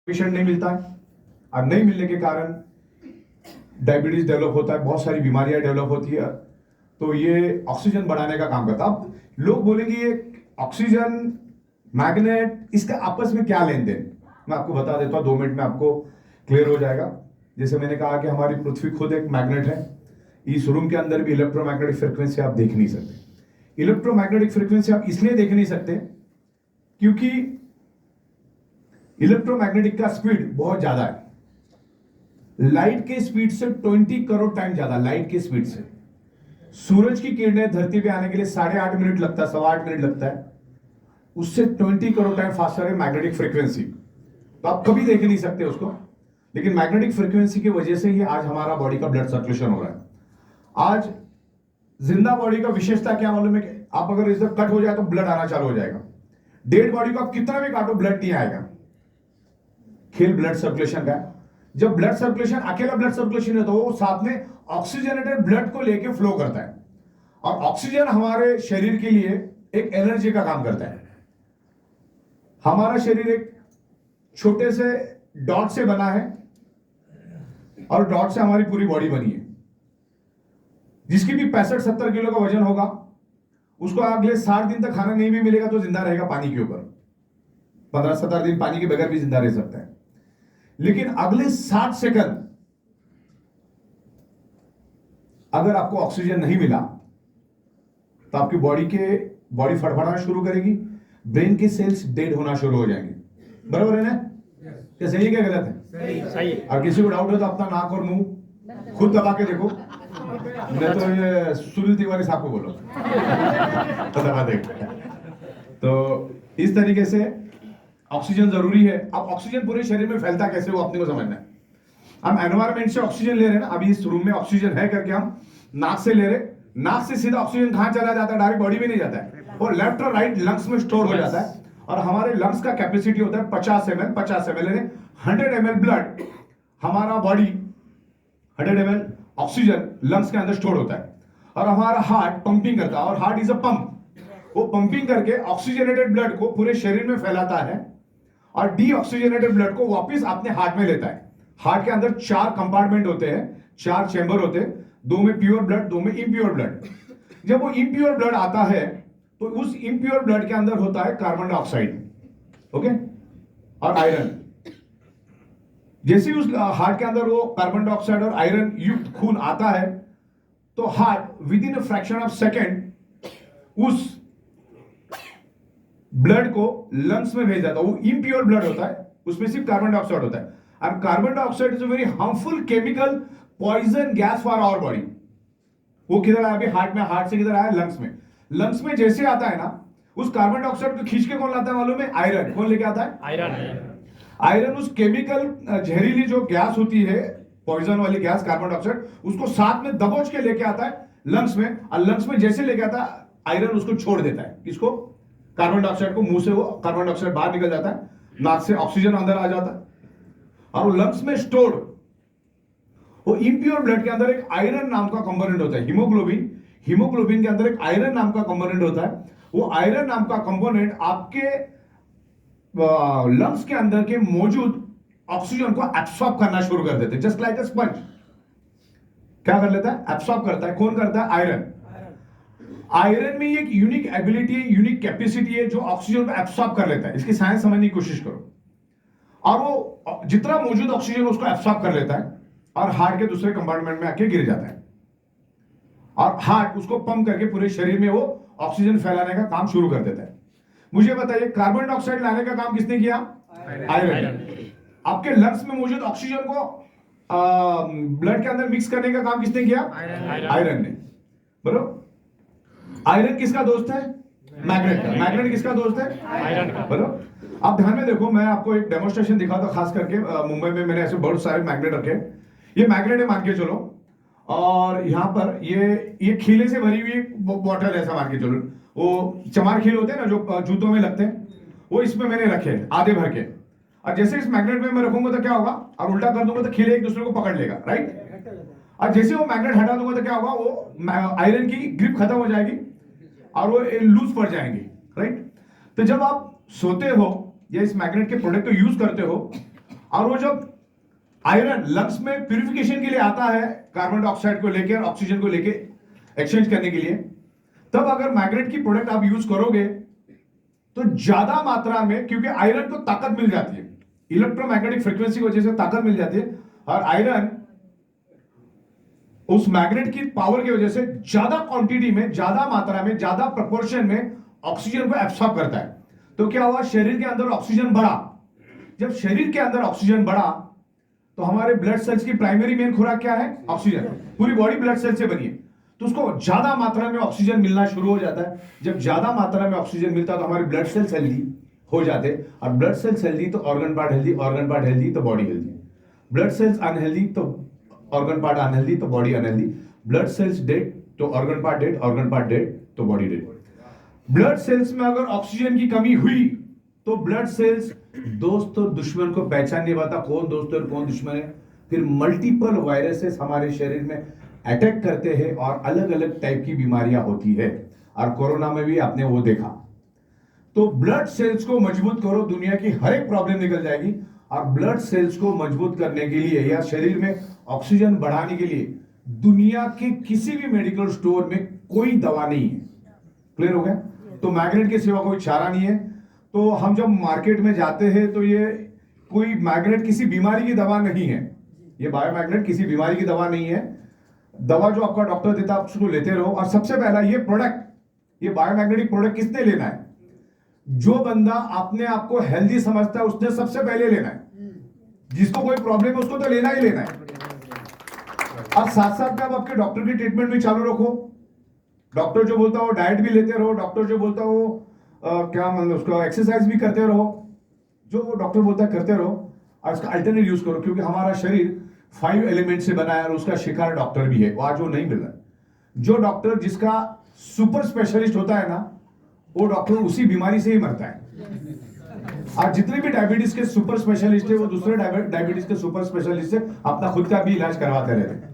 Patient नहीं मिलता है और नहीं मिलने के कारण डायबिटीज डेवलप होता है, बहुत सारी बीमारियां डेवलप होती है। तो ये ऑक्सीजन बढ़ाने का काम करता है। अब लोग बोलेंगे ये ऑक्सीजन मैग्नेट इसका आपस में क्या लेन देन, मैं आपको बता देता हूं, 2 मिनट में आपको क्लियर हो जाएगा। जैसे मैंने कहा कि हमारी पृथ्वी खुद एक मैग्नेट है। इस रूम के अंदर भी इलेक्ट्रोमैग्नेटिक फ्रिक्वेंसी आप देख नहीं सकते। इलेक्ट्रोमैग्नेटिक फ्रिक्वेंसी आप इसलिए देख नहीं सकते क्योंकि इलेक्ट्रोमैग्नेटिक का स्पीड बहुत ज्यादा है। लाइट के स्पीड से 20 करोड़ टाइम ज्यादा। लाइट के स्पीड से सूरज की किरणें धरती पे आने के लिए 8.5 मिनट लगता है, 8.25 मिनट लगता है। उससे 20 करोड़ टाइम फास्टर है मैग्नेटिक फ्रीक्वेंसी। तो आप कभी देख नहीं सकते उसको, लेकिन मैग्नेटिक फ्रीक्वेंसी की वजह से ही आज हमारा बॉडी का ब्लड सर्कुलेशन हो रहा है। आज जिंदा बॉडी का विशेषता क्या मालूम है? कि आप अगर इधर कट हो जाए तो ब्लड आना चालू हो जाएगा। डेड बॉडी को आप कितना भी काटो ब्लड नहीं आएगा। खेल ब्लड सर्कुलेशन का है। जब ब्लड सर्कुलेशन अकेला ब्लड सर्कुलेशन है तो वो साथ में ऑक्सीजनेटेड ब्लड को लेके फ्लो करता है। और ऑक्सीजन हमारे शरीर के लिए एक एनर्जी का काम करता है। हमारा शरीर एक छोटे से डॉट से बना है और डॉट से हमारी पूरी बॉडी बनी है। जिसकी भी 65-70 किलो का वजन होगा उसको अगले 60 दिन तक खाना नहीं भी मिलेगा तो जिंदा रहेगा पानी के ऊपर। 15-17 दिन पानी के बगैर भी जिंदा रह सकता है। लेकिन अगले 60 सेकंड अगर आपको ऑक्सीजन नहीं मिला तो आपकी बॉडी फड़फड़ाना शुरू करेगी, ब्रेन के सेल्स डेड होना शुरू हो जाएंगे। बराबर है ना? क्या सही है क्या गलत है? सही। और किसी को डाउट हो तो अपना नाक और मुंह खुद दबा के देखो, नहीं तो ये सुनील तिवारी साहब को बोलो तो दबा देख। तो इस तरीके से ऑक्सीजन जरूरी है। अब ऑक्सीजन पूरे शरीर में फैलता कैसे वो अपने को समझना है। हम एनवायरमेंट से ऑक्सीजन ले रहे हैं ना, अभी इस रूम में ऑक्सीजन है करके हम नाक से ले रहे, नाक से सीधा ऑक्सीजन कहां चला जाता है? डायरेक्ट बॉडी में नहीं जाता है, वो लेफ्ट और राइट लंग्स में स्टोर हो जाता है। और हमारे लंग्स का कैपेसिटी होता है 50 ml यानी 100 ml ब्लड हमारा बॉडी 100 ml ऑक्सीजन लंग्स के अंदर स्टोर होता है। और हमारा हार्ट पंपिंग करता है और हार्ट इज अ पंप। वो पंपिंग करके ऑक्सीजनेटेड ब्लड को पूरे शरीर में फैलाता है और डीऑक्सीजनेटेड ब्लड को वापस अपने हार्ट में लेता है। हार्ट के अंदर 4 कंपार्टमेंट होते हैं, 4 चैम्बर होते हैं, 2 में प्योर ब्लड, 2 में इम्प्योर ब्लड। जब वो इम्प्योर ब्लड आता है तो उस इम्प्योर ब्लड के अंदर होता है कार्बन डाइऑक्साइड, ओके, और आयरन। जैसे उस हार्ट के अंदर वो कार्बन डाइऑक्साइड और आयरन युक्त खून आता है तो heart with in a fraction of second उस ब्लड को लंग्स में भेज जाता है। वो इम्प्योर ब्लड होता है, उसमें सिर्फ कार्बन डाइऑक्साइड होता है। और carbon dioxide is a very harmful chemical poison gas for our body. वो किधर आया? अभी हार्ट में, हार्ट से किधर आया? लंग्स में। लंग्स में जैसे आता है ना, उस कार्बन डाइऑक्साइड को खींच के कौन लाता है मालूम है? आयरन। कौन लेके आता है? आयरन उस केमिकल जहरीली जो गैस होती है, पॉइजन वाली गैस कार्बन डाइऑक्साइड, उसको साथ में दबोच के लेके आता है लंग्स में। और लंग्स में जैसे लेके आता है आयरन उसको छोड़ देता है। किसको? कार्बन डाइऑक्साइड को। मुंह से वो कार्बन डाइऑक्साइड बाहर निकल जाता है, नाक से ऑक्सीजन अंदर आ जाता है और वो लंग्स में स्टोर्ड वो इम्प्योर ब्लड के अंदर एक आयरन नाम का कंपोनेंट होता है, हीमोग्लोबिन। हीमोग्लोबिन के अंदर एक आयरन नाम का कंपोनेंट होता है। वो आयरन नाम का कंपोनेंट आपके लंग्स के अंदर के मौजूद ऑक्सीजन को एब्सॉर्ब करना शुरू कर देते हैं, जस्ट लाइक अ स्पंज। क्या कर लेता है? एब्सॉर्ब करता है। कौन करता है? आयरन। आयरन में एक यूनिक एबिलिटी है, यूनिक कैपेसिटी है जो ऑक्सीजन को एब्सॉर्ब कर लेता है। इसकी साइंस समझने की कोशिश करो। और वो जितना मौजूद ऑक्सीजन उसको एब्सॉर्ब कर लेता है और हार्ट के दूसरे कंपार्टमेंट में आके गिर जाता है और हार्ट उसको पंप करके पूरे शरीर में वो ऑक्सीजन फैलाने का काम शुरू कर देता है। मुझे बताइए, कार्बन डाइऑक्साइड लाने का काम किसने किया? आयरन। आपके लंग्स में मौजूद ऑक्सीजन को ब्लड के अंदर मिक्स करने का काम किसने किया? आयरन ने। बरोबर। आयरन किसका दोस्त है? मैग्नेट का। मैग्नेट किसका दोस्त है? आयरन का। बरोबर। आप ध्यान में देखो, मैं आपको एक डेमोन्स्ट्रेशन दिखाता हूं। खास करके मुंबई में मैंने ऐसे बहुत सारे मैग्नेट रखे। ये मैग्नेट है मान के चलो, और यहां पर ये खीले से भरी हुई बॉटल ऐसा मान के चलो। वो चमार खील होते हैं ना जो जूतों में लगते हैं, वो इसमें मैंने रखे आधे भर के। और जैसे इस मैग्नेट में मैं रखूंगा तो क्या होगा? और उल्टा कर दूंगा तो खीले एक दूसरे को पकड़ लेगा, राइट। और जैसे वो मैग्नेट हटा दूंगा तो क्या होगा? वो आयरन की ग्रिप खत्म हो जाएगी और वो लूज पड़ जाएंगे, राइट। तो जब आप सोते हो या इस मैग्नेट के प्रोडक्ट को यूज करते हो और वो जब आयरन लंग्स में प्यूरिफिकेशन के लिए आता है, कार्बन डाइऑक्साइड को लेके और ऑक्सीजन को लेके एक्सचेंज करने के लिए, तब अगर मैग्नेट की प्रोडक्ट आप यूज करोगे तो ज्यादा मात्रा में, क्योंकि आयरन को ताकत मिल जाती है, इलेक्ट्रोमैग्नेटिक फ्रीक्वेंसी की वजह से ताकत मिल जाती है, और आयरन उस मैग्नेट की पावर की वजह से ज्यादा क्वांटिटी में, ज्यादा मात्रा में, ज्यादा प्रोपोर्शन में ऑक्सीजन को एब्सॉर्ब करता है। तो क्या हुआ, शरीर के अंदर ऑक्सीजन बढ़ा। जब शरीर के अंदर ऑक्सीजन बढ़ा तो हमारे ब्लड सेल्स की प्राइमरी मेन खुराक क्या है, ऑक्सीजन। पूरी बॉडी ब्लड सेल से बनी है, तो उसको ज्यादा मात्रा में ऑक्सीजन मिलना शुरू हो जाता है। जब ज्यादा मात्रा में ऑक्सीजन मिलता है तो हमारे ब्लड सेल्स हेल्दी हो जाते, और ब्लड सेल्स हेल्दी तो organ part healthy, organ part healthy तो body healthy, blood cells unhealthy तो ऑर्गन पार्ट अनहेल्दी तो body unhealthy, blood cells dead तो organ part dead, organ part dead तो body dead. Blood cells में अगर oxygen की कमी हुई तो ब्लड सेल्स दोस्त और दुश्मन को पहचान नहीं पाता, कौन दोस्त और कौन दुश्मन है। फिर मल्टीपल वायरसेस हमारे शरीर में अटैक करते हैं और अलग अलग टाइप की बीमारियां होती है, और कोरोना में भी आपने वो देखा। तो ब्लड सेल्स को मजबूत करो, दुनिया की हर एक प्रॉब्लम निकल जाएगी। और ब्लड सेल्स को मजबूत करने के लिए या शरीर में ऑक्सीजन बढ़ाने के लिए दुनिया के किसी भी मेडिकल स्टोर में कोई दवा नहीं है। क्लियर हो गया? तो मैग्नेट के सिवा कोई चारा नहीं है। तो हम जब मार्केट में जाते हैं तो ये कोई मैग्नेट किसी बीमारी की दवा नहीं है, ये बायोमैग्नेट किसी बीमारी की दवा नहीं है। दवा जो आपका डॉक्टर देता है आप उसको लेते रहो। और सबसे पहला ये प्रोडक्ट, ये बायोमैग्नेटिक प्रोडक्ट किसने लेना है? जो बंदा अपने आप को हेल्दी समझता है उसने सबसे पहले लेना है। जिसको कोई प्रॉब्लम है उसको तो लेना ही लेना है। और साथ साथ में आप आपके डॉक्टर की ट्रीटमेंट भी चालू रखो। डॉक्टर जो बोलता है वो डाइट भी लेते रहो, डॉक्टर जो बोलता है वो क्या मतलब उसका एक्सरसाइज भी करते रहो, जो डॉक्टर बोलता है करते रहो। और इसका अल्टरनेट यूज करो, क्योंकि हमारा शरीर 5 एलिमेंट से बना है और उसका शिकार डॉक्टर भी है, वो आज वो नहीं मिल रहा। जो डॉक्टर जिसका सुपर स्पेशलिस्ट होता है ना, वो डॉक्टर उसी बीमारी से ही मरता है। और जितने भी डायबिटीज के सुपर स्पेशलिस्ट है वो दूसरे डायबिटीज के सुपर स्पेशलिस्ट से अपना खुद का भी इलाज करवाते रहते हैं।